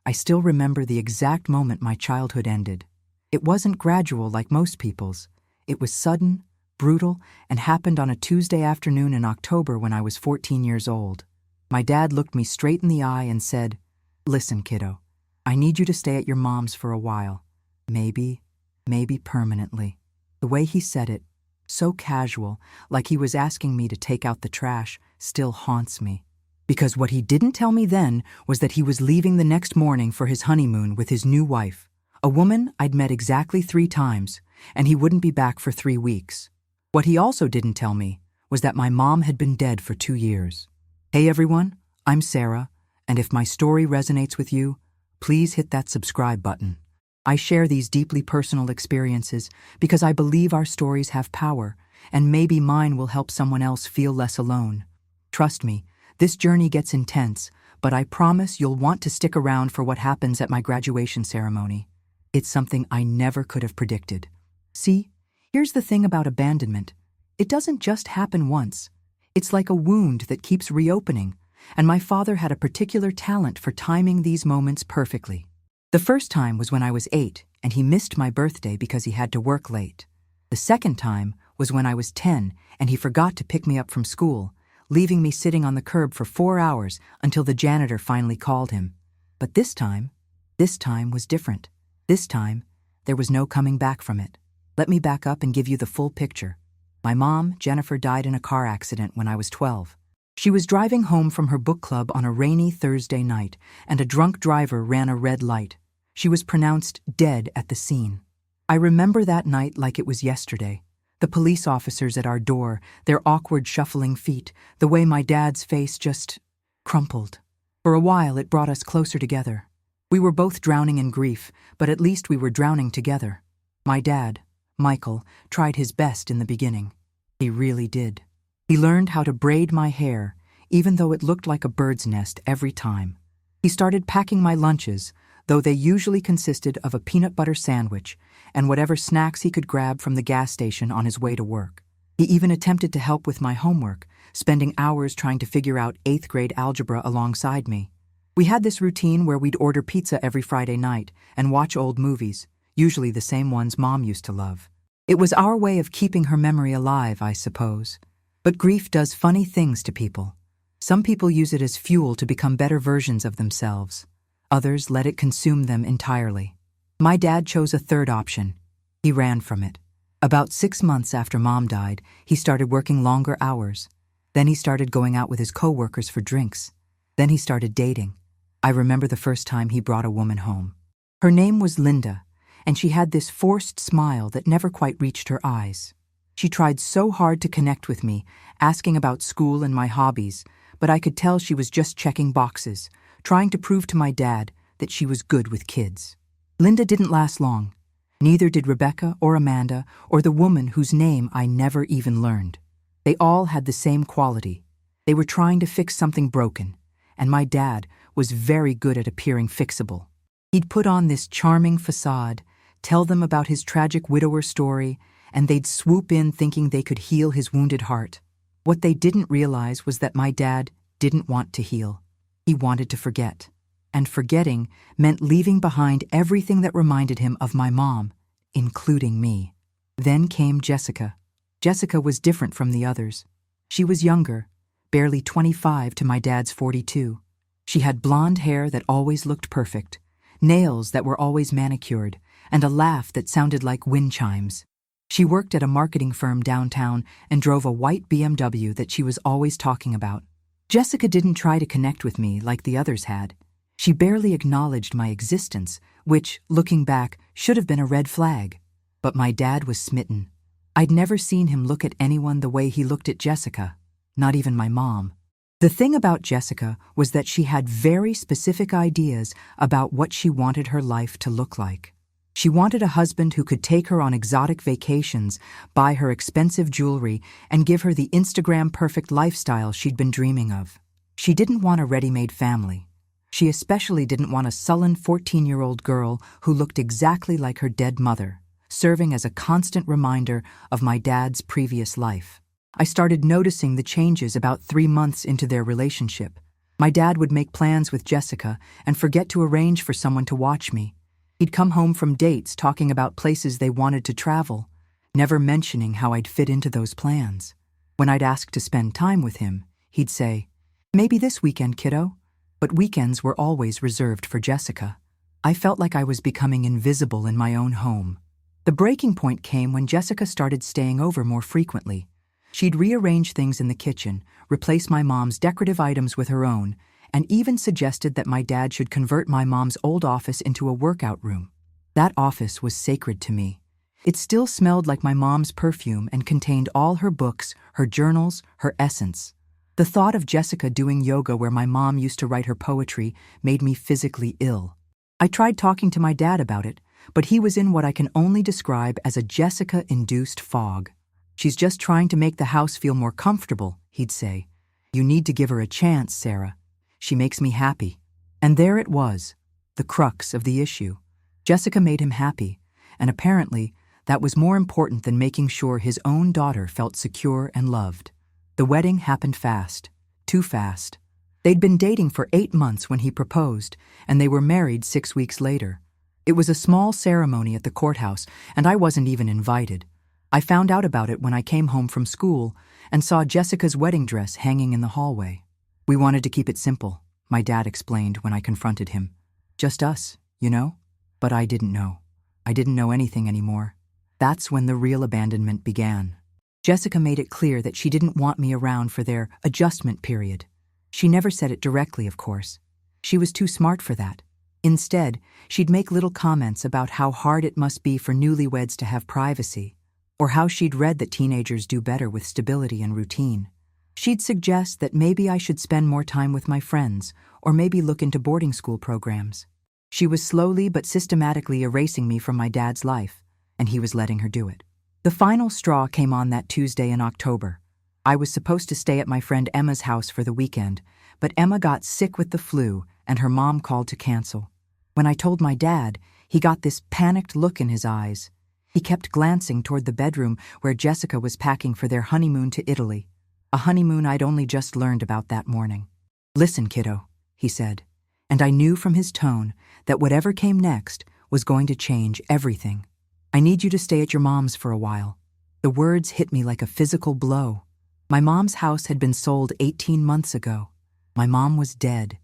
I still remember the exact moment my childhood ended. It wasn't gradual like most people's. It was sudden, brutal, and happened on a Tuesday afternoon in October when I was 14 years old. My dad looked me straight in the eye and said, "Listen, kiddo, I need you to stay at your mom's for a while. Maybe permanently." The way he said it, so casual, like he was asking me to take out the trash, still haunts me. Because what he didn't tell me then was that he was leaving the next morning for his honeymoon with his new wife, a woman I'd met exactly 3 times, and he wouldn't be back for 3 weeks. What he also didn't tell me was that my mom had been dead for 2 years. Hey everyone, I'm Sarah, and if my story resonates with you, please hit that subscribe button. I share these deeply personal experiences because I believe our stories have power, and maybe mine will help someone else feel less alone. Trust me, this journey gets intense, but I promise you'll want to stick around for what happens at my graduation ceremony. It's something I never could have predicted. See, here's the thing about abandonment. It doesn't just happen once. It's like a wound that keeps reopening, and my father had a particular talent for timing these moments perfectly. The first time was when I was 8, and he missed my birthday because he had to work late. The second time was when I was 10, and he forgot to pick me up from school, leaving me sitting on the curb for 4 hours until the janitor finally called him. But this time was different. This time, there was no coming back from it. Let me back up and give you the full picture. My mom, Jennifer, died in a car accident when I was 12. She was driving home from her book club on a rainy Thursday night, and a drunk driver ran a red light. She was pronounced dead at the scene. I remember that night like it was yesterday. The police officers at our door, their awkward shuffling feet, the way my dad's face just crumpled. For a while, it brought us closer together. We were both drowning in grief, but at least we were drowning together. My dad, Michael, tried his best in the beginning. He really did. He learned how to braid my hair, even though it looked like a bird's nest every time. He started packing my lunches, though they usually consisted of a peanut butter sandwich and whatever snacks he could grab from the gas station on his way to work. He even attempted to help with my homework, spending hours trying to figure out 8th grade algebra alongside me. We had this routine where we'd order pizza every Friday night and watch old movies, usually the same ones Mom used to love. It was our way of keeping her memory alive, I suppose. But grief does funny things to people. Some people use it as fuel to become better versions of themselves. Others let it consume them entirely. My dad chose a third option. He ran from it. About 6 months after Mom died, he started working longer hours. Then he started going out with his coworkers for drinks. Then he started dating. I remember the first time he brought a woman home. Her name was Linda, and she had this forced smile that never quite reached her eyes. She tried so hard to connect with me, asking about school and my hobbies, but I could tell she was just checking boxes, trying to prove to my dad that she was good with kids. Linda didn't last long. Neither did Rebecca or Amanda or the woman whose name I never even learned. They all had the same quality. They were trying to fix something broken, and my dad was very good at appearing fixable. He'd put on this charming facade, tell them about his tragic widower story, and they'd swoop in thinking they could heal his wounded heart. What they didn't realize was that my dad didn't want to heal. He wanted to forget. And forgetting meant leaving behind everything that reminded him of my mom, including me. Then came Jessica. Jessica was different from the others. She was younger, barely 25 to my dad's 42. She had blonde hair that always looked perfect, nails that were always manicured, and a laugh that sounded like wind chimes. She worked at a marketing firm downtown and drove a white BMW that she was always talking about. Jessica didn't try to connect with me like the others had. She barely acknowledged my existence, which, looking back, should have been a red flag. But my dad was smitten. I'd never seen him look at anyone the way he looked at Jessica, not even my mom. The thing about Jessica was that she had very specific ideas about what she wanted her life to look like. She wanted a husband who could take her on exotic vacations, buy her expensive jewelry, and give her the Instagram-perfect lifestyle she'd been dreaming of. She didn't want a ready-made family. She especially didn't want a sullen 14-year-old girl who looked exactly like her dead mother, serving as a constant reminder of my dad's previous life. I started noticing the changes about 3 months into their relationship. My dad would make plans with Jessica and forget to arrange for someone to watch me. He'd come home from dates talking about places they wanted to travel, never mentioning how I'd fit into those plans. When I'd ask to spend time with him, he'd say, "Maybe this weekend, kiddo." But weekends were always reserved for Jessica. I felt like I was becoming invisible in my own home. The breaking point came when Jessica started staying over more frequently. She'd rearrange things in the kitchen, replace my mom's decorative items with her own, and even suggested that my dad should convert my mom's old office into a workout room. That office was sacred to me. It still smelled like my mom's perfume and contained all her books, her journals, her essence. The thought of Jessica doing yoga where my mom used to write her poetry made me physically ill. I tried talking to my dad about it, but he was in what I can only describe as a Jessica-induced fog. "She's just trying to make the house feel more comfortable," he'd say. "You need to give her a chance, Sarah. She makes me happy." And there it was, the crux of the issue. Jessica made him happy, and apparently that was more important than making sure his own daughter felt secure and loved. The wedding happened fast, too fast. They'd been dating for 8 months when he proposed, and they were married 6 weeks later. It was a small ceremony at the courthouse, and I wasn't even invited. I found out about it when I came home from school and saw Jessica's wedding dress hanging in the hallway. "We wanted to keep it simple," my dad explained when I confronted him. "Just us, you know?" But I didn't know. I didn't know anything anymore. That's when the real abandonment began. Jessica made it clear that she didn't want me around for their adjustment period. She never said it directly, of course. She was too smart for that. Instead, she'd make little comments about how hard it must be for newlyweds to have privacy, or how she'd read that teenagers do better with stability and routine. She'd suggest that maybe I should spend more time with my friends, or maybe look into boarding school programs. She was slowly but systematically erasing me from my dad's life, and he was letting her do it. The final straw came on that Tuesday in October. I was supposed to stay at my friend Emma's house for the weekend, but Emma got sick with the flu, and her mom called to cancel. When I told my dad, he got this panicked look in his eyes. He kept glancing toward the bedroom where Jessica was packing for their honeymoon to Italy, a honeymoon I'd only just learned about that morning. "Listen, kiddo," he said, and I knew from his tone that whatever came next was going to change everything. "I need you to stay at your mom's for a while." The words hit me like a physical blow. My mom's house had been sold 18 months ago. My mom was dead.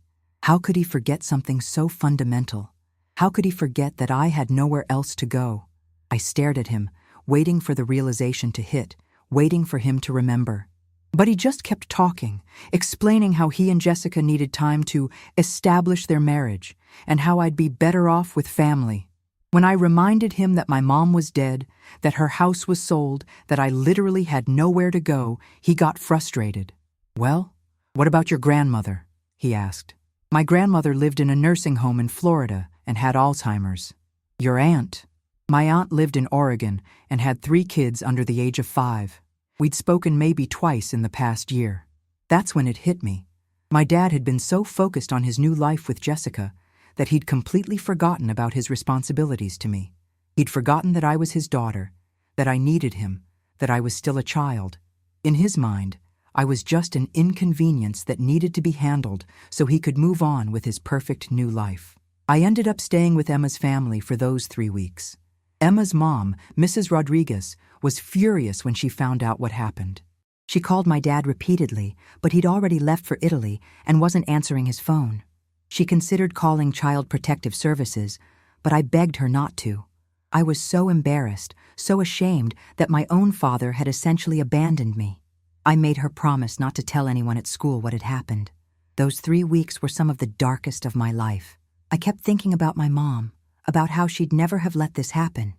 How could he forget something so fundamental? How could he forget that I had nowhere else to go? I stared at him, waiting for the realization to hit, waiting for him to remember. But he just kept talking, explaining how he and Jessica needed time to establish their marriage, and how I'd be better off with family. When I reminded him that my mom was dead, that her house was sold, that I literally had nowhere to go, he got frustrated. "Well, what about your grandmother?" he asked. "My grandmother lived in a nursing home in Florida and had Alzheimer's." "Your aunt?" "My aunt lived in Oregon and had 3 kids under the age of 5. We'd spoken maybe twice in the past year." That's when it hit me. My dad had been so focused on his new life with Jessica that he'd completely forgotten about his responsibilities to me. He'd forgotten that I was his daughter, that I needed him, that I was still a child. In his mind, I was just an inconvenience that needed to be handled so he could move on with his perfect new life. I ended up staying with Emma's family for those 3 weeks. Emma's mom, Mrs. Rodriguez, was furious when she found out what happened. She called my dad repeatedly, but he'd already left for Italy and wasn't answering his phone. She considered calling Child Protective Services, but I begged her not to. I was so embarrassed, so ashamed that my own father had essentially abandoned me. I made her promise not to tell anyone at school what had happened. Those 3 weeks were some of the darkest of my life. I kept thinking about my mom, about how she'd never have let this happen.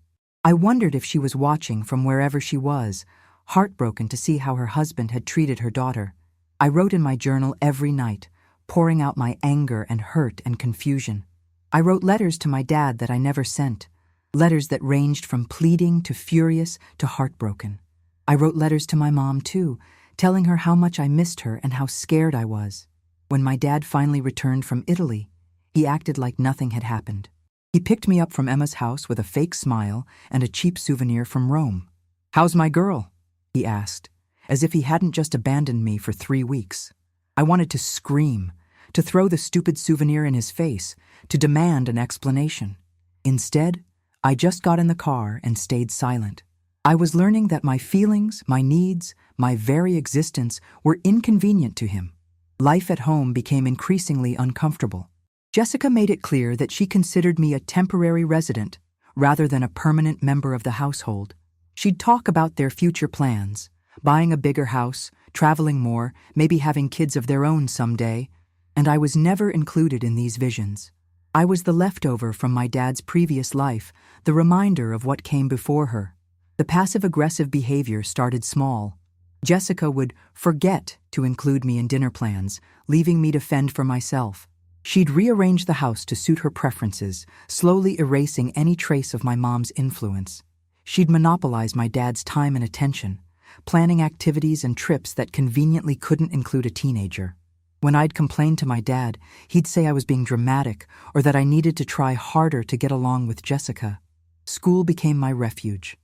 I wondered if she was watching from wherever she was, heartbroken to see how her husband had treated her daughter. I wrote in my journal every night, pouring out my anger and hurt and confusion. I wrote letters to my dad that I never sent, letters that ranged from pleading to furious to heartbroken. I wrote letters to my mom, too, telling her how much I missed her and how scared I was. When my dad finally returned from Italy, he acted like nothing had happened. He picked me up from Emma's house with a fake smile and a cheap souvenir from Rome. "How's my girl?" he asked, as if he hadn't just abandoned me for 3 weeks. I wanted to scream, to throw the stupid souvenir in his face, to demand an explanation. Instead, I just got in the car and stayed silent. I was learning that my feelings, my needs, my very existence were inconvenient to him. Life at home became increasingly uncomfortable. Jessica made it clear that she considered me a temporary resident rather than a permanent member of the household. She'd talk about their future plans, buying a bigger house, traveling more, maybe having kids of their own someday, and I was never included in these visions. I was the leftover from my dad's previous life, the reminder of what came before her. The passive-aggressive behavior started small. Jessica would forget to include me in dinner plans, leaving me to fend for myself. She'd rearrange the house to suit her preferences, slowly erasing any trace of my mom's influence. She'd monopolize my dad's time and attention, planning activities and trips that conveniently couldn't include a teenager. When I'd complain to my dad, he'd say I was being dramatic or that I needed to try harder to get along with Jessica. School became my refuge.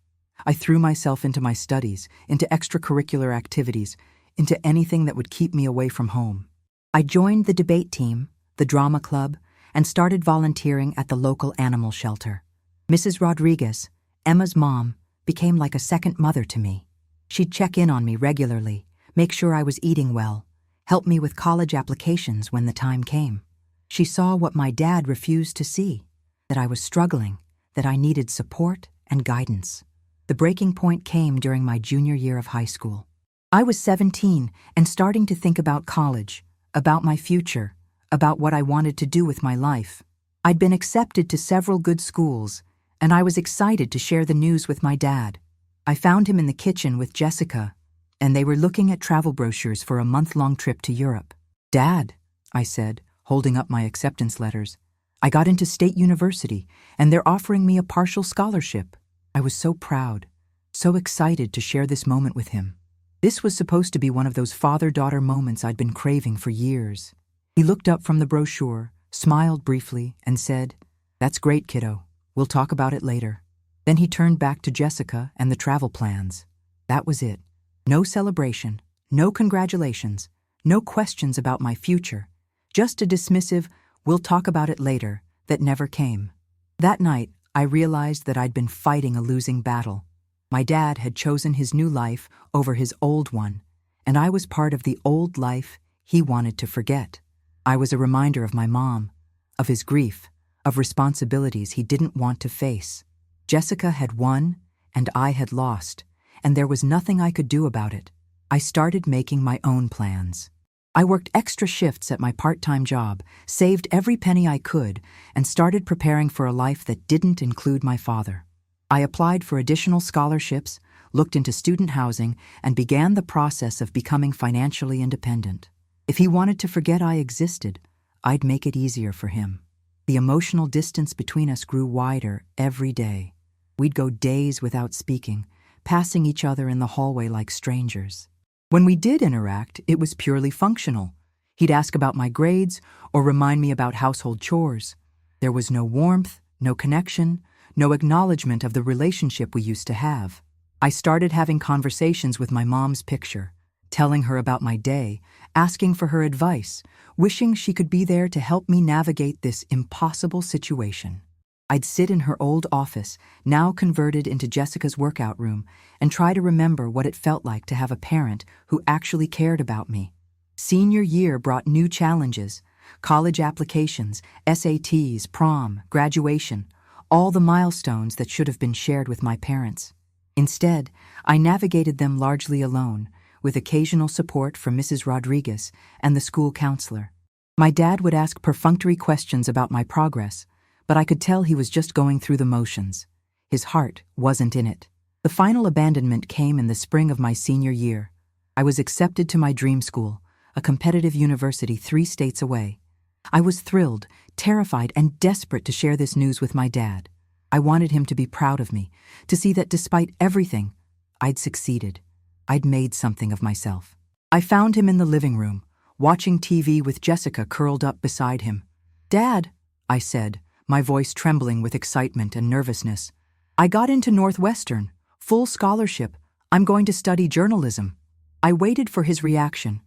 I threw myself into my studies, into extracurricular activities, into anything that would keep me away from home. I joined the debate team, the drama club, and started volunteering at the local animal shelter. Mrs. Rodriguez, Emma's mom, became like a second mother to me. She'd check in on me regularly, make sure I was eating well, help me with college applications when the time came. She saw what my dad refused to see, that I was struggling, that I needed support and guidance. The breaking point came during my junior year of high school. I was 17 and starting to think about college, about my future, about what I wanted to do with my life. I'd been accepted to several good schools, and I was excited to share the news with my dad. I found him in the kitchen with Jessica, and they were looking at travel brochures for a month-long trip to Europe. "Dad," I said, holding up my acceptance letters, "I got into State University, and they're offering me a partial scholarship." I was so proud, so excited to share this moment with him. This was supposed to be one of those father-daughter moments I'd been craving for years. He looked up from the brochure, smiled briefly, and said, "That's great, kiddo. We'll talk about it later." Then he turned back to Jessica and the travel plans. That was it. No celebration, no congratulations, no questions about my future, just a dismissive, "We'll talk about it later," that never came. That night, I realized that I'd been fighting a losing battle. My dad had chosen his new life over his old one, and I was part of the old life he wanted to forget. I was a reminder of my mom, of his grief, of responsibilities he didn't want to face. Jessica had won, and I had lost, and there was nothing I could do about it. I started making my own plans. I worked extra shifts at my part-time job, saved every penny I could, and started preparing for a life that didn't include my father. I applied for additional scholarships, looked into student housing, and began the process of becoming financially independent. If he wanted to forget I existed, I'd make it easier for him. The emotional distance between us grew wider every day. We'd go days without speaking, passing each other in the hallway like strangers. When we did interact, it was purely functional. He'd ask about my grades or remind me about household chores. There was no warmth, no connection, no acknowledgement of the relationship we used to have. I started having conversations with my mom's picture, telling her about my day, asking for her advice, wishing she could be there to help me navigate this impossible situation. I'd sit in her old office, now converted into Jessica's workout room, and try to remember what it felt like to have a parent who actually cared about me. Senior year brought new challenges: college applications, SATs, prom, graduation, all the milestones that should have been shared with my parents. Instead, I navigated them largely alone, with occasional support from Mrs. Rodriguez and the school counselor. My dad would ask perfunctory questions about my progress, but I could tell he was just going through the motions. His heart wasn't in it. The final abandonment came in the spring of my senior year. I was accepted to my dream school, a competitive university 3 states away. I was thrilled, terrified, and desperate to share this news with my dad. I wanted him to be proud of me, to see that despite everything, I'd succeeded. I'd made something of myself. I found him in the living room, watching TV with Jessica curled up beside him. "Dad," I said, my voice trembling with excitement and nervousness, "I got into Northwestern, full scholarship. I'm going to study journalism." I waited for his reaction,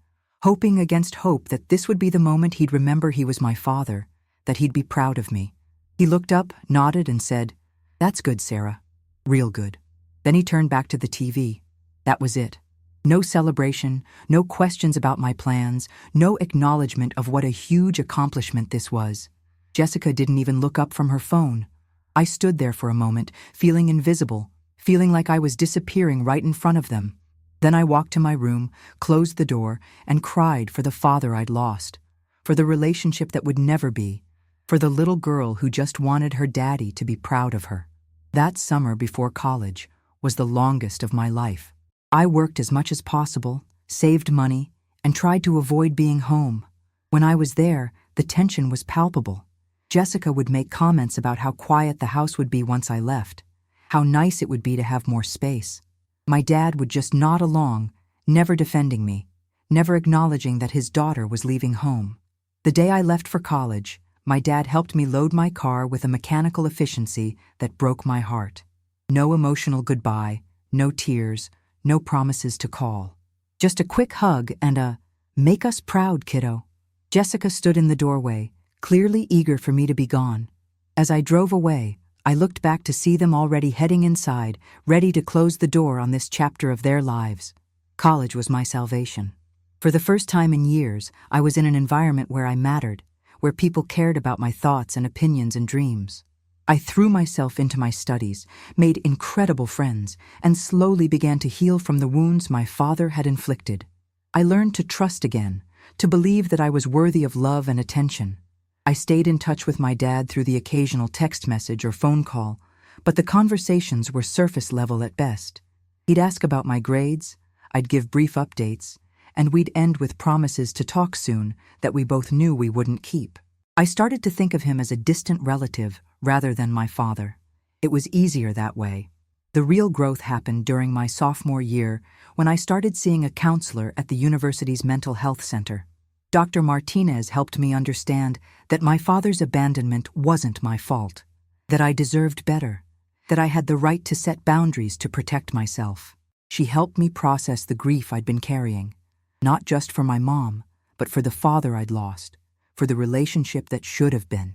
hoping against hope that this would be the moment he'd remember he was my father, that he'd be proud of me. He looked up, nodded, and said, "That's good, Sarah. Real good." Then he turned back to the TV. That was it. No celebration, no questions about my plans, no acknowledgement of what a huge accomplishment this was. Jessica didn't even look up from her phone. I stood there for a moment, feeling invisible, feeling like I was disappearing right in front of them. Then I walked to my room, closed the door, and cried for the father I'd lost, for the relationship that would never be, for the little girl who just wanted her daddy to be proud of her. That summer before college was the longest of my life. I worked as much as possible, saved money, and tried to avoid being home. When I was there, the tension was palpable. Jessica would make comments about how quiet the house would be once I left, how nice it would be to have more space. My dad would just nod along, never defending me, never acknowledging that his daughter was leaving home. The day I left for college, my dad helped me load my car with a mechanical efficiency that broke my heart. No emotional goodbye, no tears, no promises to call. Just a quick hug and a, "Make us proud, kiddo." Jessica stood in the doorway, clearly eager for me to be gone. As I drove away, I looked back to see them already heading inside, ready to close the door on this chapter of their lives. College was my salvation. For the first time in years, I was in an environment where I mattered, where people cared about my thoughts and opinions and dreams. I threw myself into my studies, made incredible friends, and slowly began to heal from the wounds my father had inflicted. I learned to trust again, to believe that I was worthy of love and attention. I stayed in touch with my dad through the occasional text message or phone call, but the conversations were surface level at best. He'd ask about my grades, I'd give brief updates, and we'd end with promises to talk soon that we both knew we wouldn't keep. I started to think of him as a distant relative rather than my father. It was easier that way. The real growth happened during my sophomore year when I started seeing a counselor at the university's mental health center. Dr. Martinez helped me understand that my father's abandonment wasn't my fault, that I deserved better, that I had the right to set boundaries to protect myself. She helped me process the grief I'd been carrying, not just for my mom, but for the father I'd lost, for the relationship that should have been.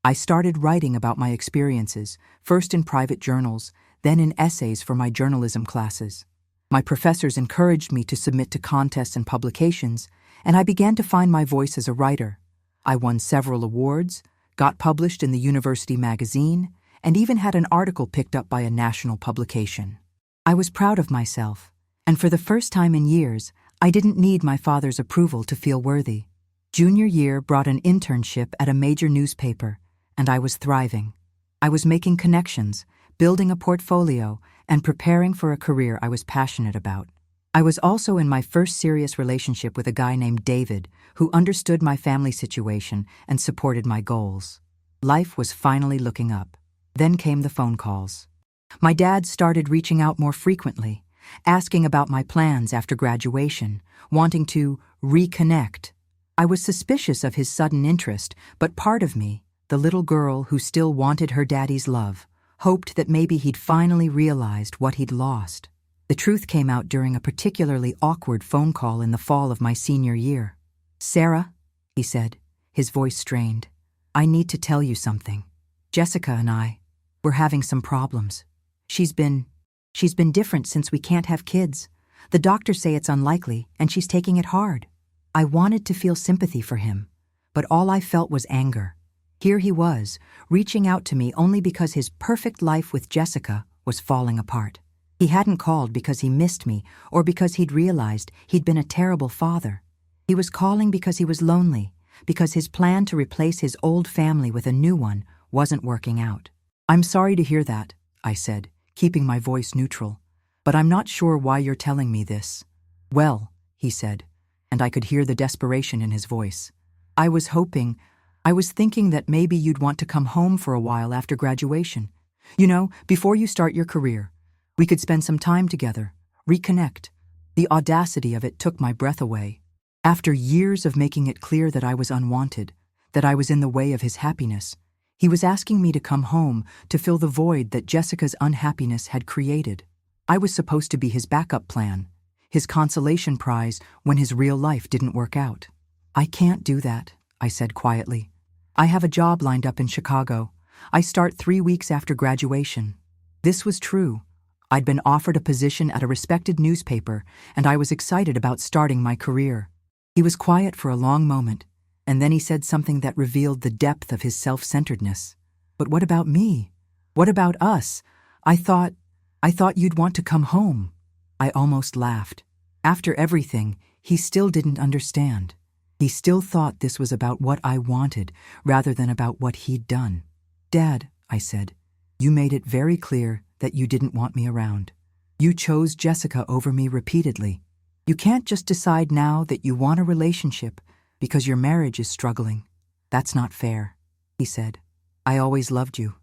I started writing about my experiences, first in private journals, then in essays for my journalism classes. My professors encouraged me to submit to contests and publications, and I began to find my voice as a writer. I won several awards, got published in the university magazine, and even had an article picked up by a national publication. I was proud of myself, and for the first time in years, I didn't need my father's approval to feel worthy. Junior year brought an internship at a major newspaper, and I was thriving. I was making connections, building a portfolio, and preparing for a career I was passionate about. I was also in my first serious relationship with a guy named David, who understood my family situation and supported my goals. Life was finally looking up. Then came the phone calls. My dad started reaching out more frequently, asking about my plans after graduation, wanting to reconnect. I was suspicious of his sudden interest, but part of me, the little girl who still wanted her daddy's love, hoped that maybe he'd finally realized what he'd lost. The truth came out during a particularly awkward phone call in the fall of my senior year. "Sarah," he said, his voice strained, "I need to tell you something. Jessica and we're having some problems. She's been different since we can't have kids. The doctors say it's unlikely, and she's taking it hard." I wanted to feel sympathy for him, but all I felt was anger. Here he was, reaching out to me only because his perfect life with Jessica was falling apart. He hadn't called because he missed me or because he'd realized he'd been a terrible father. He was calling because he was lonely, because his plan to replace his old family with a new one wasn't working out. "I'm sorry to hear that," I said, keeping my voice neutral, "but I'm not sure why you're telling me this." "Well," he said, and I could hear the desperation in his voice. I was thinking that maybe you'd want to come home for a while after graduation. You know, before you start your career. We could spend some time together, reconnect." The audacity of it took my breath away. After years of making it clear that I was unwanted, that I was in the way of his happiness, he was asking me to come home to fill the void that Jessica's unhappiness had created. I was supposed to be his backup plan, his consolation prize when his real life didn't work out. "I can't do that," I said quietly. "I have a job lined up in Chicago. I start 3 weeks after graduation." This was true. I'd been offered a position at a respected newspaper, and I was excited about starting my career. He was quiet for a long moment, and then he said something that revealed the depth of his self-centeredness. "But what about me? What about us? I thought you'd want to come home." I almost laughed. After everything, he still didn't understand. He still thought this was about what I wanted rather than about what he'd done. "Dad," I said, "you made it very clear that you didn't want me around. You chose Jessica over me repeatedly. You can't just decide now that you want a relationship because your marriage is struggling. That's not fair," he said. "I always loved you.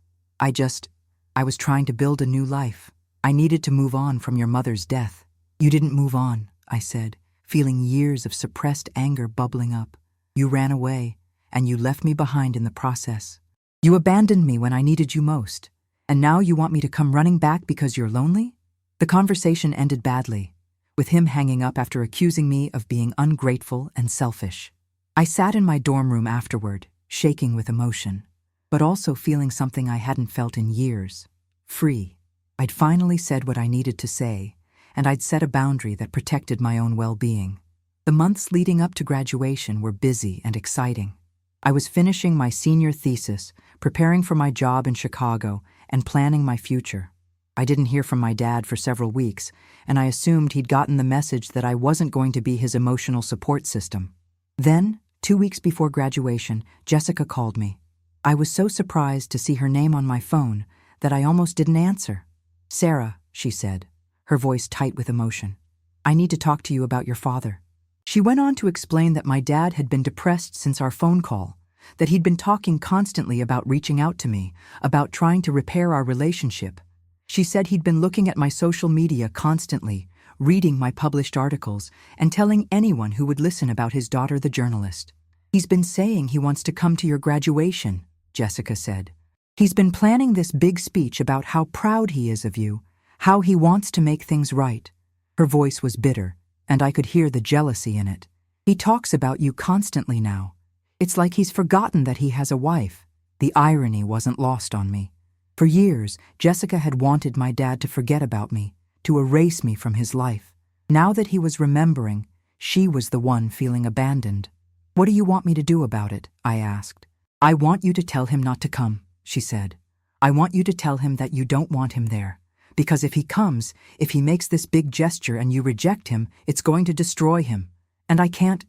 I was trying to build a new life. I needed to move on from your mother's death." "You didn't move on," I said, feeling years of suppressed anger bubbling up. "You ran away, and you left me behind in the process. You abandoned me when I needed you most, and now you want me to come running back because you're lonely?" The conversation ended badly, with him hanging up after accusing me of being ungrateful and selfish. I sat in my dorm room afterward, shaking with emotion, but also feeling something I hadn't felt in years: free. I'd finally said what I needed to say, and I'd set a boundary that protected my own well-being. The months leading up to graduation were busy and exciting. I was finishing my senior thesis, preparing for my job in Chicago, and planning my future. I didn't hear from my dad for several weeks, and I assumed he'd gotten the message that I wasn't going to be his emotional support system. Then, 2 weeks before graduation, Jessica called me. I was so surprised to see her name on my phone that I almost didn't answer. "Sarah," she said, her voice tight with emotion, "I need to talk to you about your father." She went on to explain that my dad had been depressed since our phone call, that he'd been talking constantly about reaching out to me, about trying to repair our relationship. She said he'd been looking at my social media constantly, reading my published articles, and telling anyone who would listen about his daughter, the journalist. "He's been saying he wants to come to your graduation," Jessica said. "He's been planning this big speech about how proud he is of you, how he wants to make things right." Her voice was bitter, and I could hear the jealousy in it. "He talks about you constantly now. It's like he's forgotten that he has a wife." The irony wasn't lost on me. For years, Jessica had wanted my dad to forget about me, to erase me from his life. Now that he was remembering, she was the one feeling abandoned. "What do you want me to do about it?" I asked. "I want you to tell him not to come," she said. "I want you to tell him that you don't want him there. Because if he comes, if he makes this big gesture and you reject him, it's going to destroy him. And I can't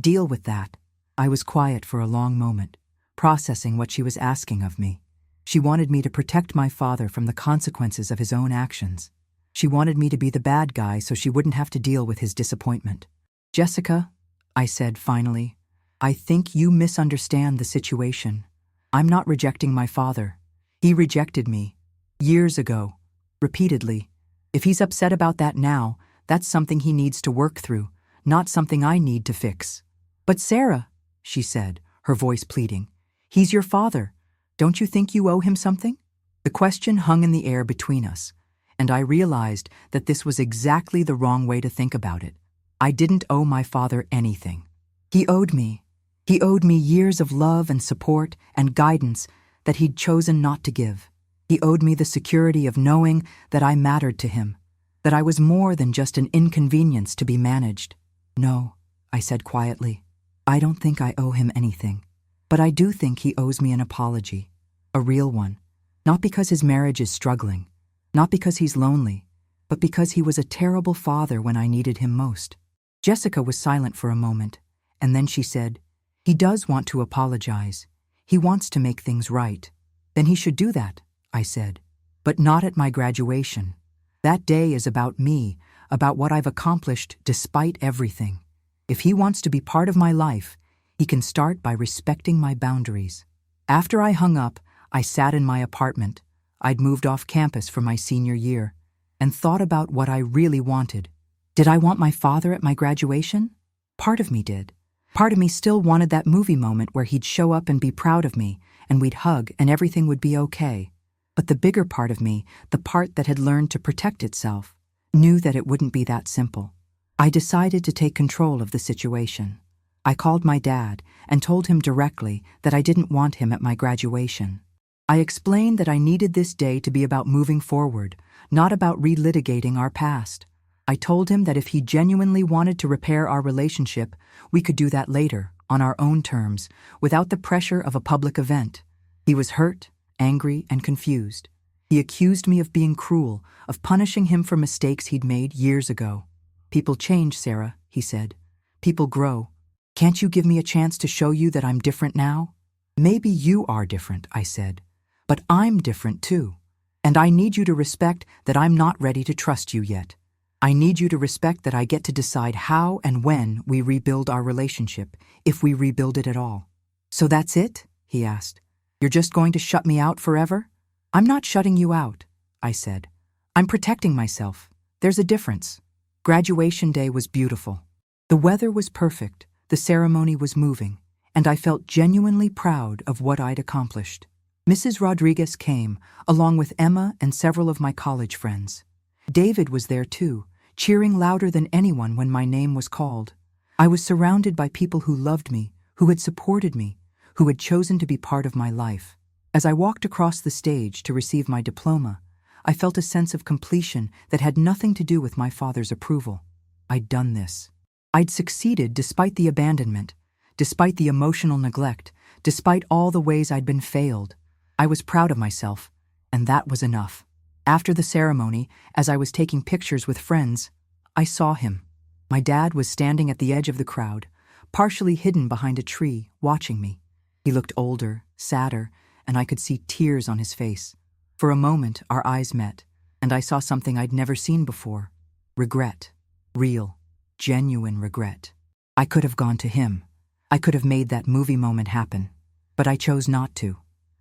deal with that." I was quiet for a long moment, processing what she was asking of me. She wanted me to protect my father from the consequences of his own actions. She wanted me to be the bad guy so she wouldn't have to deal with his disappointment. "Jessica," I said finally, "I think you misunderstand the situation. I'm not rejecting my father. He rejected me. Years ago. Repeatedly. If he's upset about that now, that's something he needs to work through, not something I need to fix." "But Sarah," she said, her voice pleading, "he's your father. Don't you think you owe him something?" The question hung in the air between us, and I realized that this was exactly the wrong way to think about it. I didn't owe my father anything. He owed me. He owed me years of love and support and guidance that he'd chosen not to give. He owed me the security of knowing that I mattered to him, that I was more than just an inconvenience to be managed. "No," I said quietly, "I don't think I owe him anything. But I do think he owes me an apology, a real one. Not because his marriage is struggling, not because he's lonely, but because he was a terrible father when I needed him most." Jessica was silent for a moment, and then she said, "He does want to apologize. He wants to make things right." "Then he should do that," I said, "but not at my graduation. That day is about me, about what I've accomplished despite everything. If he wants to be part of my life, he can start by respecting my boundaries." After I hung up, I sat in my apartment. I'd moved off campus for my senior year, and thought about what I really wanted. Did I want my father at my graduation? Part of me did. Part of me still wanted that movie moment where he'd show up and be proud of me, and we'd hug and everything would be okay. But the bigger part of me, the part that had learned to protect itself, knew that it wouldn't be that simple. I decided to take control of the situation. I called my dad and told him directly that I didn't want him at my graduation. I explained that I needed this day to be about moving forward, not about relitigating our past. I told him that if he genuinely wanted to repair our relationship, we could do that later, on our own terms, without the pressure of a public event. He was hurt, angry, and confused. He accused me of being cruel, of punishing him for mistakes he'd made years ago. "People change, Sarah," he said. "People grow. Can't you give me a chance to show you that I'm different now?" "Maybe you are different," I said. "But I'm different too. And I need you to respect that I'm not ready to trust you yet. I need you to respect that I get to decide how and when we rebuild our relationship, if we rebuild it at all." "So that's it?" he asked. "You're just going to shut me out forever?" "I'm not shutting you out," I said. "I'm protecting myself. There's a difference." Graduation day was beautiful. The weather was perfect, the ceremony was moving, and I felt genuinely proud of what I'd accomplished. Mrs. Rodriguez came, along with Emma and several of my college friends. David was there too, cheering louder than anyone when my name was called. I was surrounded by people who loved me, who had supported me, who had chosen to be part of my life. As I walked across the stage to receive my diploma, I felt a sense of completion that had nothing to do with my father's approval. I'd done this. I'd succeeded despite the abandonment, despite the emotional neglect, despite all the ways I'd been failed. I was proud of myself, and that was enough. After the ceremony, as I was taking pictures with friends, I saw him. My dad was standing at the edge of the crowd, partially hidden behind a tree, watching me. He looked older, sadder, and I could see tears on his face. For a moment, our eyes met, and I saw something I'd never seen before. Regret. Real, genuine regret. I could have gone to him. I could have made that movie moment happen. But I chose not to.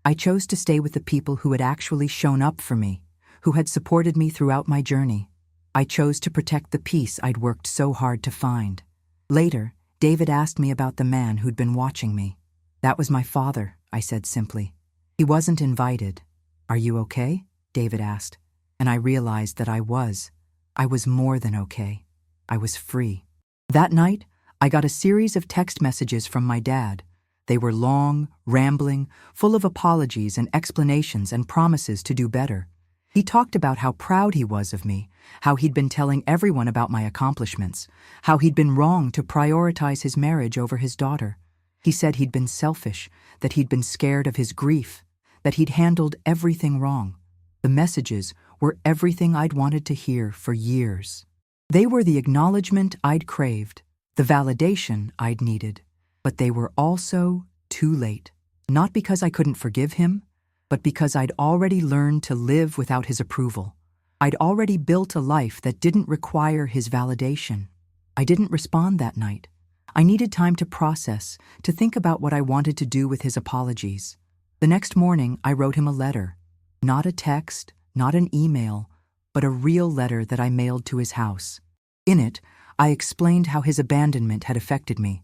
I chose to stay with the people who had actually shown up for me, who had supported me throughout my journey. I chose to protect the peace I'd worked so hard to find. Later, David asked me about the man who'd been watching me. "That was my father," I said simply. "He wasn't invited." "Are you okay?" David asked, and I realized that I was. I was more than okay. I was free. That night, I got a series of text messages from my dad. They were long, rambling, full of apologies and explanations and promises to do better. He talked about how proud he was of me, how he'd been telling everyone about my accomplishments, how he'd been wrong to prioritize his marriage over his daughter. He said he'd been selfish, that he'd been scared of his grief, that he'd handled everything wrong. The messages were everything I'd wanted to hear for years. They were the acknowledgement I'd craved, the validation I'd needed. But they were also too late. Not because I couldn't forgive him, but because I'd already learned to live without his approval. I'd already built a life that didn't require his validation. I didn't respond that night. I needed time to process, to think about what I wanted to do with his apologies. The next morning, I wrote him a letter. Not a text, not an email, but a real letter that I mailed to his house. In it, I explained how his abandonment had affected me,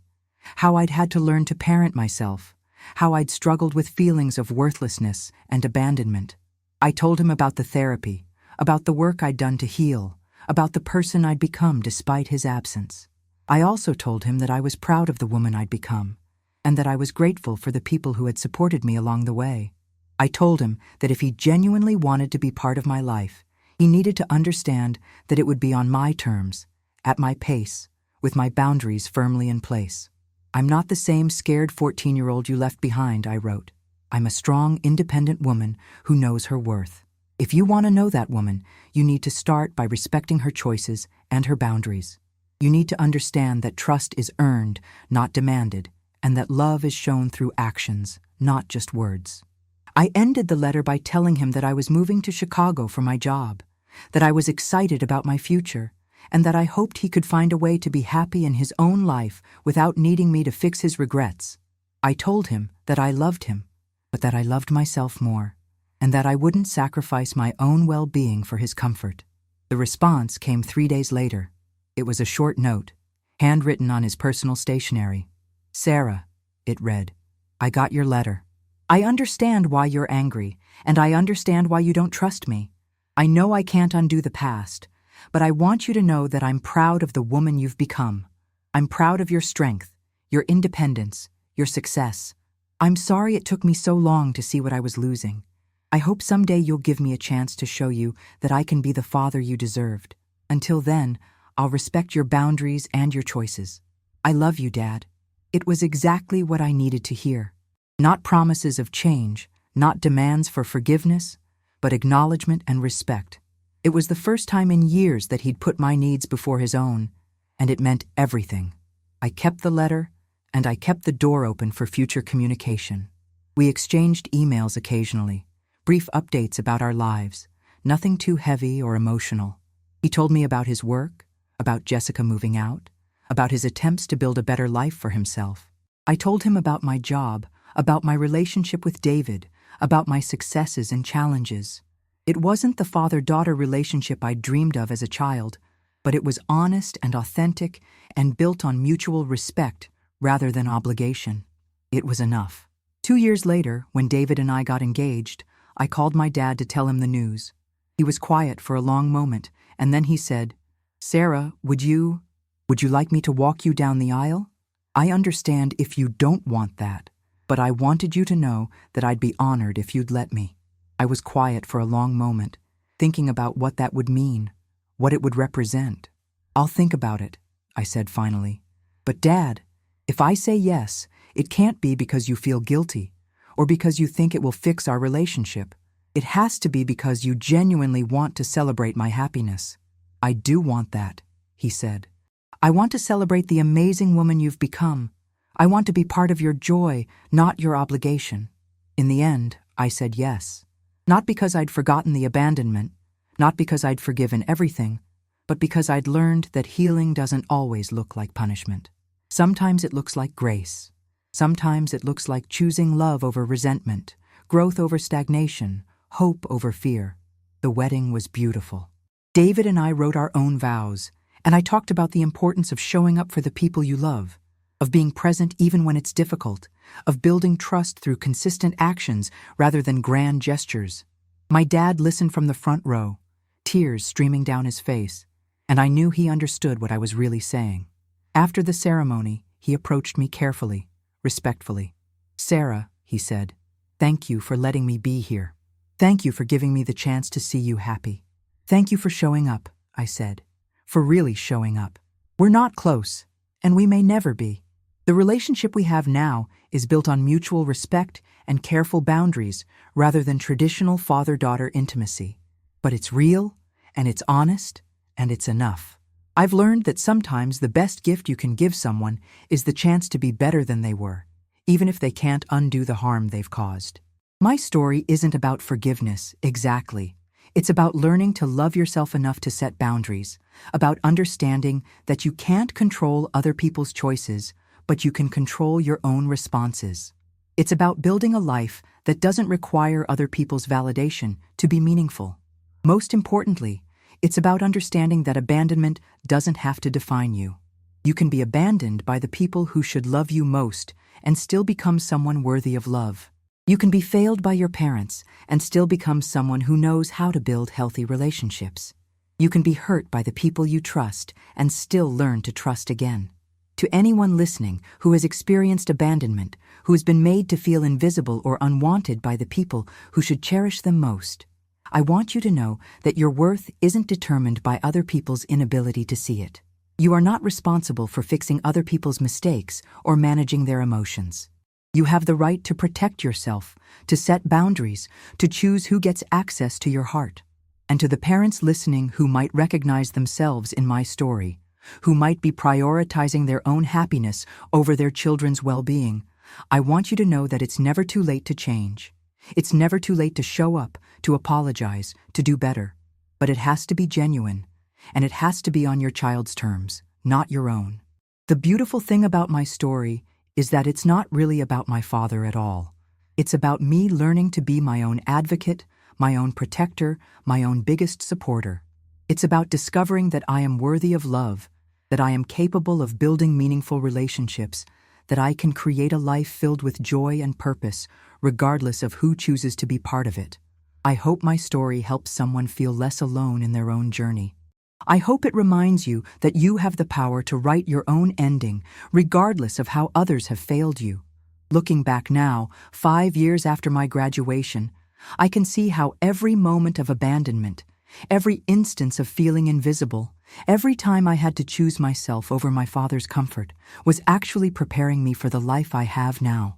how I'd had to learn to parent myself, how I'd struggled with feelings of worthlessness and abandonment. I told him about the therapy, about the work I'd done to heal, about the person I'd become despite his absence. I also told him that I was proud of the woman I'd become, and that I was grateful for the people who had supported me along the way. I told him that if he genuinely wanted to be part of my life, he needed to understand that it would be on my terms, at my pace, with my boundaries firmly in place. "I'm not the same scared 14-year-old you left behind," I wrote. "I'm a strong, independent woman who knows her worth. If you want to know that woman, you need to start by respecting her choices and her boundaries. You need to understand that trust is earned, not demanded, and that love is shown through actions, not just words." I ended the letter by telling him that I was moving to Chicago for my job, that I was excited about my future, and that I hoped he could find a way to be happy in his own life without needing me to fix his regrets. I told him that I loved him, but that I loved myself more, and that I wouldn't sacrifice my own well-being for his comfort. The response came 3 days later. It was a short note, handwritten on his personal stationery. "Sarah," it read, "I got your letter. I understand why you're angry, and I understand why you don't trust me. I know I can't undo the past, but I want you to know that I'm proud of the woman you've become. I'm proud of your strength, your independence, your success. I'm sorry it took me so long to see what I was losing. I hope someday you'll give me a chance to show you that I can be the father you deserved. Until then, I'll respect your boundaries and your choices. I love you, Dad. It was exactly what I needed to hear. Not promises of change, not demands for forgiveness, but acknowledgement and respect. It was the first time in years that he'd put my needs before his own, and it meant everything. I kept the letter, and I kept the door open for future communication. We exchanged emails occasionally, brief updates about our lives, nothing too heavy or emotional. He told me about his work, about Jessica moving out, about his attempts to build a better life for himself. I told him about my job, about my relationship with David, about my successes and challenges. It wasn't the father-daughter relationship I dreamed of as a child, but it was honest and authentic and built on mutual respect rather than obligation. It was enough. 2 years later, when David and I got engaged, I called my dad to tell him the news. He was quiet for a long moment, and then he said, "Sarah, would you like me to walk you down the aisle? I understand if you don't want that, but I wanted you to know that I'd be honored if you'd let me." I was quiet for a long moment, thinking about what that would mean, what it would represent. "I'll think about it," I said finally. "But Dad, if I say yes, it can't be because you feel guilty or because you think it will fix our relationship. It has to be because you genuinely want to celebrate my happiness." "I do want that," he said. "I want to celebrate the amazing woman you've become. I want to be part of your joy, not your obligation." In the end, I said yes. Not because I'd forgotten the abandonment, not because I'd forgiven everything, but because I'd learned that healing doesn't always look like punishment. Sometimes it looks like grace. Sometimes it looks like choosing love over resentment, growth over stagnation, hope over fear. The wedding was beautiful. David and I wrote our own vows, and I talked about the importance of showing up for the people you love, of being present even when it's difficult, of building trust through consistent actions rather than grand gestures. My dad listened from the front row, tears streaming down his face, and I knew he understood what I was really saying. After the ceremony, he approached me carefully, respectfully. "Sarah," he said, "thank you for letting me be here. Thank you for giving me the chance to see you happy. Thank you for showing up," I said, "for really showing up. We're not close, and we may never be. The relationship we have now is built on mutual respect and careful boundaries rather than traditional father-daughter intimacy. But it's real, and it's honest, and it's enough." I've learned that sometimes the best gift you can give someone is the chance to be better than they were, even if they can't undo the harm they've caused. My story isn't about forgiveness, exactly. It's about learning to love yourself enough to set boundaries, about understanding that you can't control other people's choices, but you can control your own responses. It's about building a life that doesn't require other people's validation to be meaningful. Most importantly, it's about understanding that abandonment doesn't have to define you. You can be abandoned by the people who should love you most and still become someone worthy of love. You can be failed by your parents and still become someone who knows how to build healthy relationships. You can be hurt by the people you trust and still learn to trust again. To anyone listening who has experienced abandonment, who has been made to feel invisible or unwanted by the people who should cherish them most, I want you to know that your worth isn't determined by other people's inability to see it. You are not responsible for fixing other people's mistakes or managing their emotions. You have the right to protect yourself, to set boundaries, to choose who gets access to your heart. And to the parents listening who might recognize themselves in my story, who might be prioritizing their own happiness over their children's well-being, I want you to know that it's never too late to change. It's never too late to show up, to apologize, to do better. But it has to be genuine, and it has to be on your child's terms, not your own. The beautiful thing about my story is that it's not really about my father at all. It's about me learning to be my own advocate, my own protector, my own biggest supporter. It's about discovering that I am worthy of love, that I am capable of building meaningful relationships, that I can create a life filled with joy and purpose, regardless of who chooses to be part of it. I hope my story helps someone feel less alone in their own journey. I hope it reminds you that you have the power to write your own ending, regardless of how others have failed you. Looking back now, 5 years after my graduation, I can see how every moment of abandonment, every instance of feeling invisible, every time I had to choose myself over my father's comfort, was actually preparing me for the life I have now.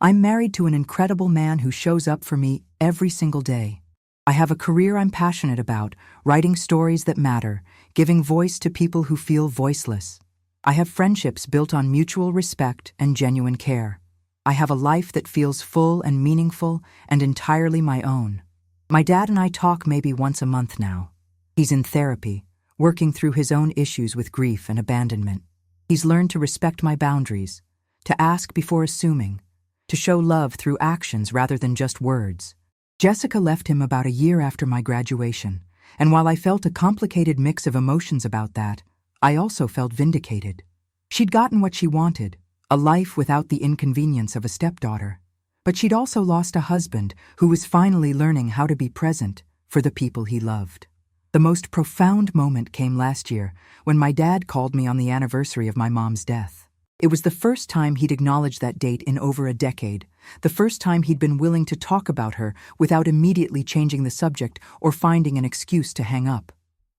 I'm married to an incredible man who shows up for me every single day. I have a career I'm passionate about, writing stories that matter, giving voice to people who feel voiceless. I have friendships built on mutual respect and genuine care. I have a life that feels full and meaningful and entirely my own. My dad and I talk maybe once a month now. He's in therapy, working through his own issues with grief and abandonment. He's learned to respect my boundaries, to ask before assuming, to show love through actions rather than just words. Jessica left him about a year after my graduation, and while I felt a complicated mix of emotions about that, I also felt vindicated. She'd gotten what she wanted, a life without the inconvenience of a stepdaughter. But she'd also lost a husband who was finally learning how to be present for the people he loved. The most profound moment came last year when my dad called me on the anniversary of my mom's death. It was the first time he'd acknowledged that date in over a decade, the first time he'd been willing to talk about her without immediately changing the subject or finding an excuse to hang up.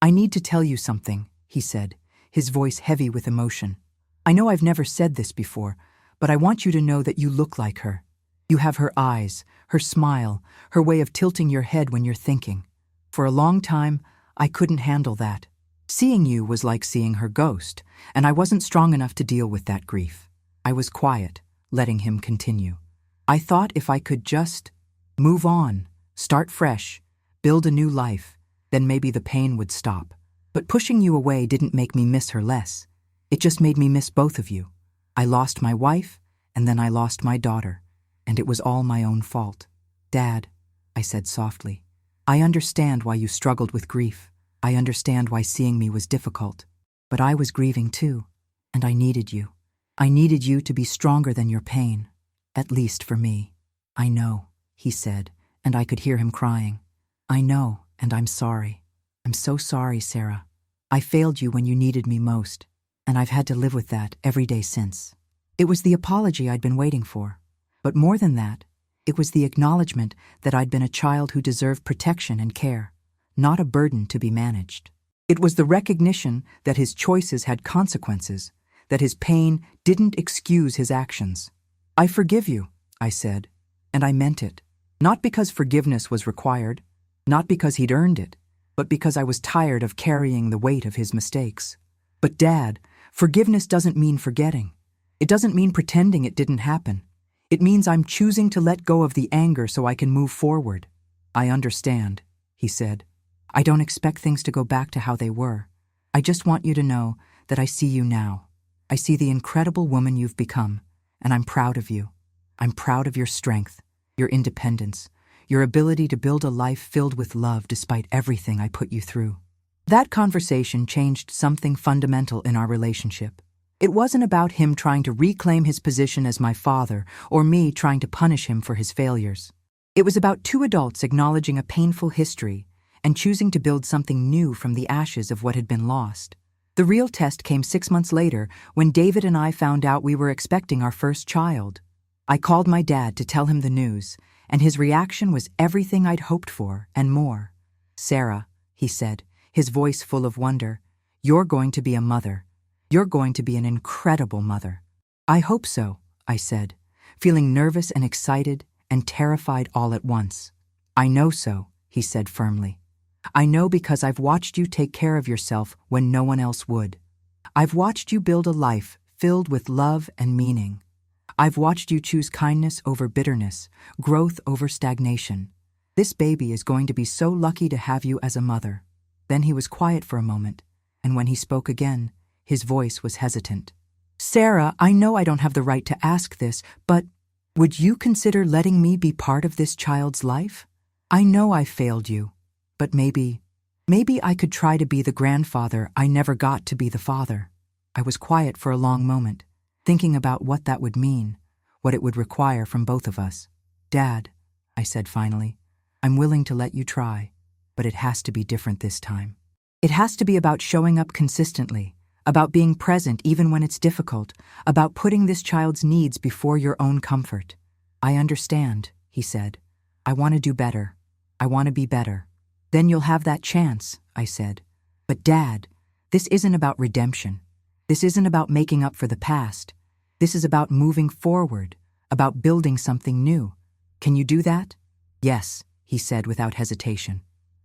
"I need to tell you something," he said, his voice heavy with emotion. "I know I've never said this before, but I want you to know that you look like her. You have her eyes, her smile, her way of tilting your head when you're thinking. For a long time, I couldn't handle that. Seeing you was like seeing her ghost, and I wasn't strong enough to deal with that grief. I was quiet, letting him continue. I thought if I could just move on, start fresh, build a new life, then maybe the pain would stop. But pushing you away didn't make me miss her less. It just made me miss both of you. I lost my wife, and then I lost my daughter, and it was all my own fault. Dad," I said softly, "I understand why you struggled with grief. I understand why seeing me was difficult. But I was grieving too, and I needed you. I needed you to be stronger than your pain, at least for me." "I know," he said, and I could hear him crying. "I know, and I'm sorry. I'm so sorry, Sarah. I failed you when you needed me most, and I've had to live with that every day since." It was the apology I'd been waiting for. But more than that, it was the acknowledgement that I'd been a child who deserved protection and care, not a burden to be managed. It was the recognition that his choices had consequences, that his pain didn't excuse his actions. "I forgive you," I said, and I meant it. Not because forgiveness was required, not because he'd earned it, but because I was tired of carrying the weight of his mistakes. "But Dad, forgiveness doesn't mean forgetting. It doesn't mean pretending it didn't happen. It means I'm choosing to let go of the anger so I can move forward." "I understand," he said. "I don't expect things to go back to how they were. I just want you to know that I see you now. I see the incredible woman you've become, and I'm proud of you. I'm proud of your strength, your independence, your ability to build a life filled with love despite everything I put you through." That conversation changed something fundamental in our relationship. It wasn't about him trying to reclaim his position as my father or me trying to punish him for his failures. It was about two adults acknowledging a painful history and choosing to build something new from the ashes of what had been lost. The real test came 6 months later when David and I found out we were expecting our first child. I called my dad to tell him the news, and his reaction was everything I'd hoped for and more. "Sarah," he said, his voice full of wonder, "you're going to be a mother. You're going to be an incredible mother." "I hope so," I said, feeling nervous and excited and terrified all at once. "I know so," he said firmly. "I know because I've watched you take care of yourself when no one else would. I've watched you build a life filled with love and meaning. I've watched you choose kindness over bitterness, growth over stagnation. This baby is going to be so lucky to have you as a mother." Then he was quiet for a moment, and when he spoke again, his voice was hesitant. "Sarah, I know I don't have the right to ask this, but would you consider letting me be part of this child's life? I know I failed you, but maybe I could try to be the grandfather I never got to be the father." I was quiet for a long moment, thinking about what that would mean, what it would require from both of us. "Dad," I said finally, "I'm willing to let you try, but it has to be different this time." It has to be about showing up consistently, about being present even when it's difficult, about putting this child's needs before your own comfort. I understand, he said. I want to do better. I want to be better. Then you'll have that chance, I said. But Dad, this isn't about redemption. This isn't about making up for the past. This is about moving forward, about building something new. Can you do that? Yes, he said without hesitation.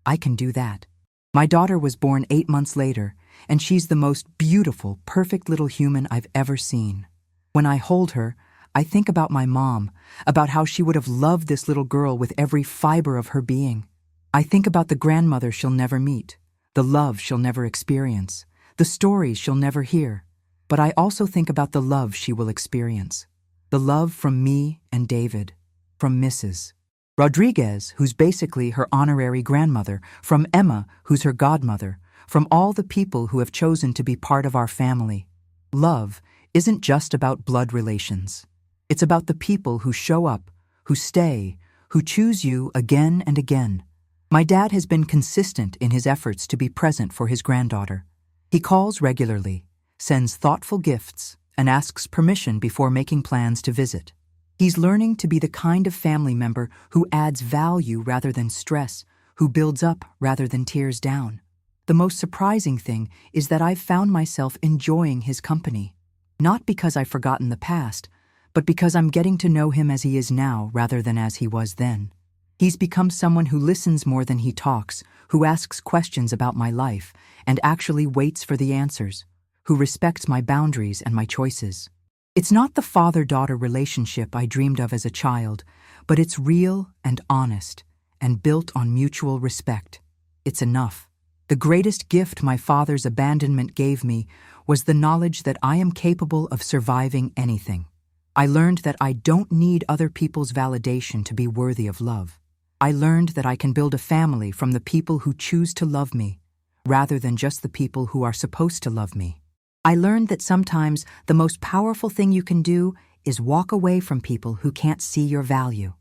I can do that. My daughter was born 8 months later, and she's the most beautiful, perfect little human I've ever seen. When I hold her, I think about my mom, about how she would have loved this little girl with every fiber of her being. I think about the grandmother she'll never meet, the love she'll never experience, the stories she'll never hear. But I also think about the love she will experience. The love from me and David, from Mrs. Rodriguez, who's basically her honorary grandmother, from Emma, who's her godmother, from all the people who have chosen to be part of our family. Love isn't just about blood relations. It's about the people who show up, who stay, who choose you again and again. My dad has been consistent in his efforts to be present for his granddaughter. He calls regularly, sends thoughtful gifts, and asks permission before making plans to visit. He's learning to be the kind of family member who adds value rather than stress, who builds up rather than tears down. The most surprising thing is that I've found myself enjoying his company. Not because I've forgotten the past, but because I'm getting to know him as he is now rather than as he was then. He's become someone who listens more than he talks, who asks questions about my life, and actually waits for the answers, who respects my boundaries and my choices. It's not the father-daughter relationship I dreamed of as a child, but it's real and honest, and built on mutual respect. It's enough. The greatest gift my father's abandonment gave me was the knowledge that I am capable of surviving anything. I learned that I don't need other people's validation to be worthy of love. I learned that I can build a family from the people who choose to love me, rather than just the people who are supposed to love me. I learned that sometimes the most powerful thing you can do is walk away from people who can't see your value.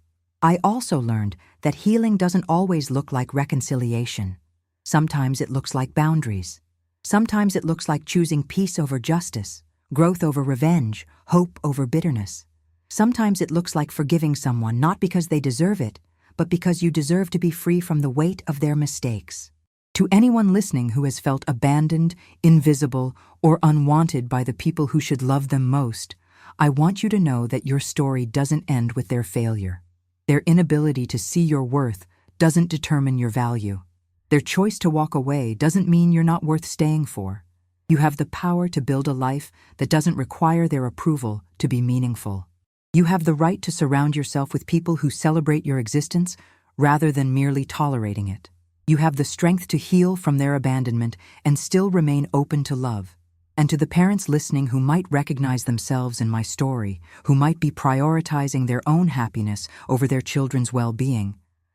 I also learned that healing doesn't always look like reconciliation. Sometimes it looks like boundaries. Sometimes it looks like choosing peace over justice, growth over revenge, hope over bitterness. Sometimes it looks like forgiving someone not because they deserve it, but because you deserve to be free from the weight of their mistakes. To anyone listening who has felt abandoned, invisible, or unwanted by the people who should love them most, I want you to know that your story doesn't end with their failure. Their inability to see your worth doesn't determine your value. Their choice to walk away doesn't mean you're not worth staying for. You have the power to build a life that doesn't require their approval to be meaningful. You have the right to surround yourself with people who celebrate your existence rather than merely tolerating it. You have the strength to heal from their abandonment and still remain open to love. And to the parents listening who might recognize themselves in my story, who might be prioritizing their own happiness over their children's well-being,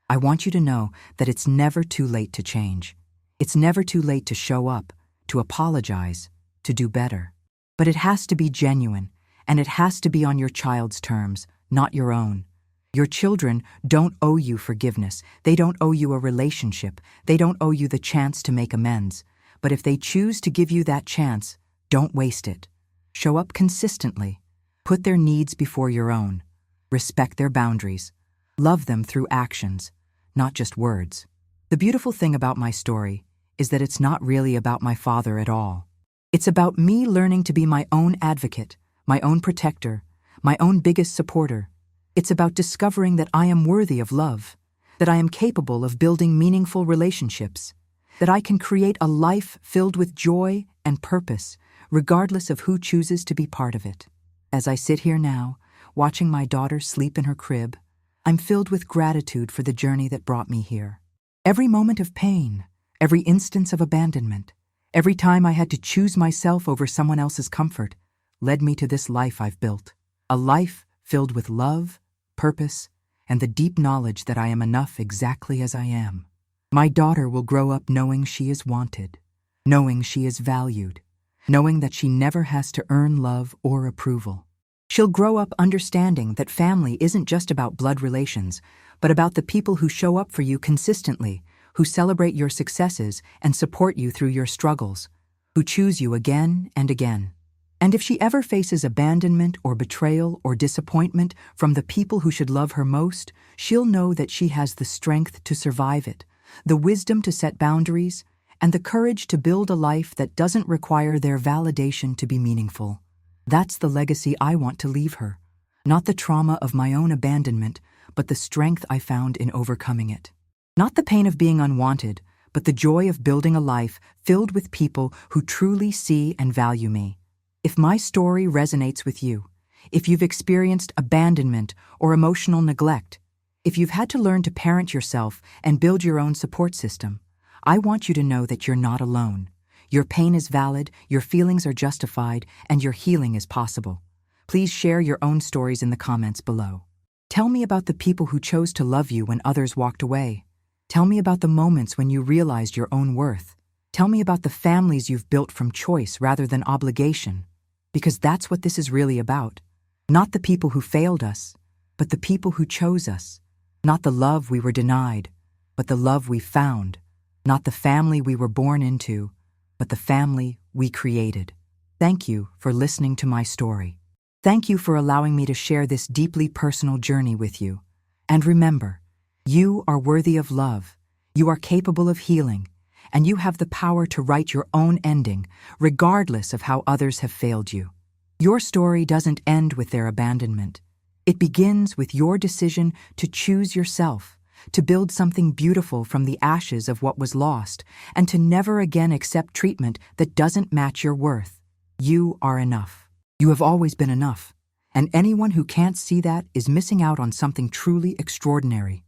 I want you to know that it's never too late to change. It's never too late to show up, to apologize, to do better. But it has to be genuine, and it has to be on your child's terms, not your own. Your children don't owe you forgiveness. They don't owe you a relationship. They don't owe you the chance to make amends. But if they choose to give you that chance, don't waste it. Show up consistently. Put their needs before your own. Respect their boundaries. Love them through actions, not just words. The beautiful thing about my story is that it's not really about my father at all. It's about me learning to be my own advocate, my own protector, my own biggest supporter. It's about discovering that I am worthy of love, that I am capable of building meaningful relationships, that I can create a life filled with joy and purpose, regardless of who chooses to be part of it. As I sit here now, watching my daughter sleep in her crib, I'm filled with gratitude for the journey that brought me here. Every moment of pain, every instance of abandonment, every time I had to choose myself over someone else's comfort, led me to this life I've built. A life filled with love, purpose, and the deep knowledge that I am enough exactly as I am. My daughter will grow up knowing she is wanted, knowing she is valued, knowing that she never has to earn love or approval. She'll grow up understanding that family isn't just about blood relations, but about the people who show up for you consistently, who celebrate your successes and support you through your struggles, who choose you again and again. And if she ever faces abandonment or betrayal or disappointment from the people who should love her most, she'll know that she has the strength to survive it, the wisdom to set boundaries, and the courage to build a life that doesn't require their validation to be meaningful. That's the legacy I want to leave her. Not the trauma of my own abandonment, but the strength I found in overcoming it. Not the pain of being unwanted, but the joy of building a life filled with people who truly see and value me. If my story resonates with you, if you've experienced abandonment or emotional neglect, if you've had to learn to parent yourself and build your own support system, I want you to know that you're not alone. Your pain is valid, your feelings are justified, and your healing is possible. Please share your own stories in the comments below. Tell me about the people who chose to love you when others walked away. Tell me about the moments when you realized your own worth. Tell me about the families you've built from choice rather than obligation. Because that's what this is really about. Not the people who failed us, but the people who chose us. Not the love we were denied, but the love we found. Not the family we were born into, but the family we created. Thank you for listening to my story. Thank you for allowing me to share this deeply personal journey with you. And remember, you are worthy of love, you are capable of healing, and you have the power to write your own ending, regardless of how others have failed you. Your story doesn't end with their abandonment. It begins with your decision to choose yourself, to build something beautiful from the ashes of what was lost, and to never again accept treatment that doesn't match your worth. You are enough. You have always been enough, and anyone who can't see that is missing out on something truly extraordinary.